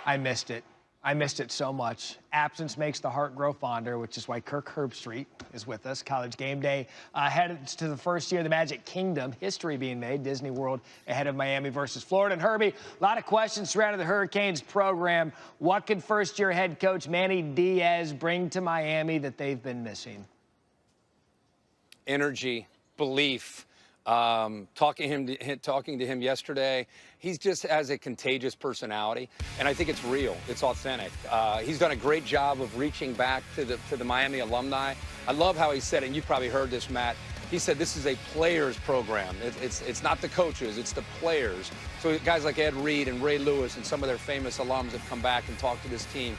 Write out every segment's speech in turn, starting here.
I missed it. I missed it so much. Absence makes the heart grow fonder, which is why Kirk Herbstreit is with us. College Game Day headed to the first year of the Magic Kingdom. History being made. Disney World ahead of Miami versus Florida. And Herbie, a lot of questions surrounding the Hurricanes program. What could first-year head coach Manny Diaz bring to Miami that they've been missing? Energy, belief. Talking to him yesterday, he just has a contagious personality, and I think it's real. It's authentic. He's done a great job of reaching back to the Miami alumni. I love how he said it, and you probably heard this, Matt. He said this is a players program. It's not the coaches, it's the players. So guys like Ed Reed and Ray Lewis and some of their famous alums have come back and talked to this team.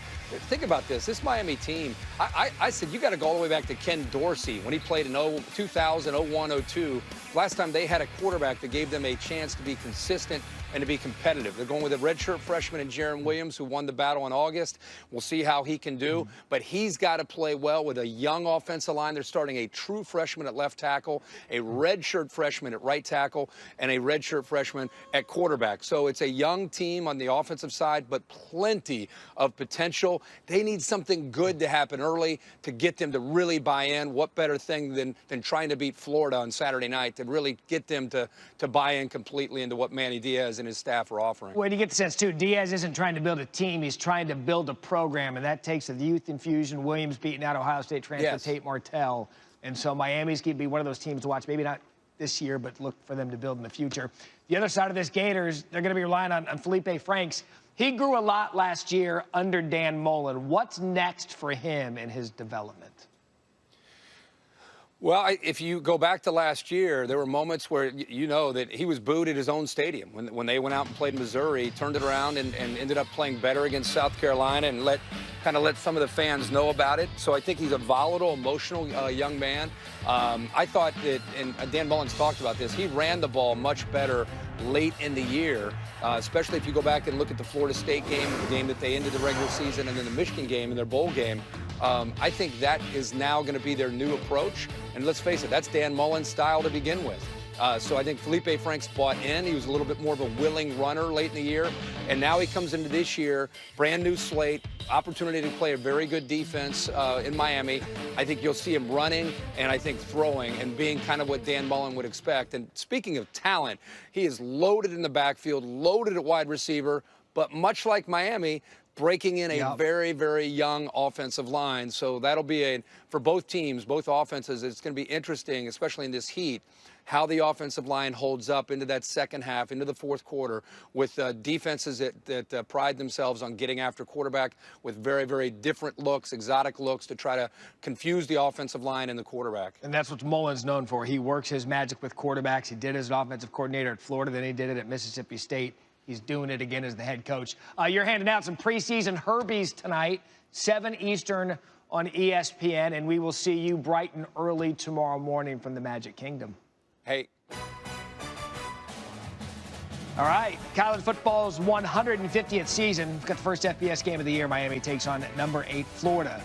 Think about this Miami team. I said you got to go all the way back to Ken Dorsey when he played in 2000, 01, 02. Last time they had a quarterback that gave them a chance to be consistent and to be competitive. They're going with a redshirt freshman in Jaron Williams, who won the battle in August. We'll see how he can do. But he's got to play well with a young offensive line. They're starting a true freshman at left tackle, a redshirt freshman at right tackle, and a redshirt freshman at quarterback. So it's a young team on the offensive side, but plenty of potential. They need something good to happen early to get them to really buy in. What better thing than trying to beat Florida on Saturday night to really get them to buy in completely into what Manny Diaz and his staff are offering. Well, you get the sense, too, Diaz isn't trying to build a team. He's trying to build a program, and that takes the youth infusion. Williams beating out Ohio State transfer Tate Martell. And so Miami's going to be one of those teams to watch, maybe not this year, but look for them to build in the future. The other side of this Gators, they're going to be relying on Felipe Franks. He grew a lot last year under Dan Mullen. What's next for him in his development? Well, if you go back to last year, there were moments where you know that he was booed at his own stadium. When they went out and played Missouri, he turned it around and ended up playing better against South Carolina and let some of the fans know about it. So I think he's a volatile, emotional young man. I thought that, and Dan Mullen's talked about this, he ran the ball much better late in the year, especially if you go back and look at the Florida State game, the game that they ended the regular season, and then the Michigan game and their bowl game. I think that is now going to be their new approach. And let's face it, that's Dan Mullen's style to begin with. So I think Felipe Franks bought in. He was a little bit more of a willing runner late in the year. And now he comes into this year, brand new slate, opportunity to play a very good defense in Miami. I think you'll see him running and I think throwing and being kind of what Dan Mullen would expect. And speaking of talent, he is loaded in the backfield, loaded at wide receiver, but much like Miami, breaking in a very, very young offensive line. So that'll be for both teams, both offenses, it's going to be interesting, especially in this heat, how the offensive line holds up into that second half, into the fourth quarter, with defenses that pride themselves on getting after quarterback with very, very different looks, exotic looks to try to confuse the offensive line and the quarterback. And that's what Mullen's known for. He works his magic with quarterbacks. He did it as an offensive coordinator at Florida, then he did it at Mississippi State. He's doing it again as the head coach. You're handing out some preseason Herbies tonight, 7 Eastern on ESPN, and we will see you bright and early tomorrow morning from the Magic Kingdom. Hey. All right, college football's 150th season. We've got the first FBS game of the year. Miami takes on number 8 Florida.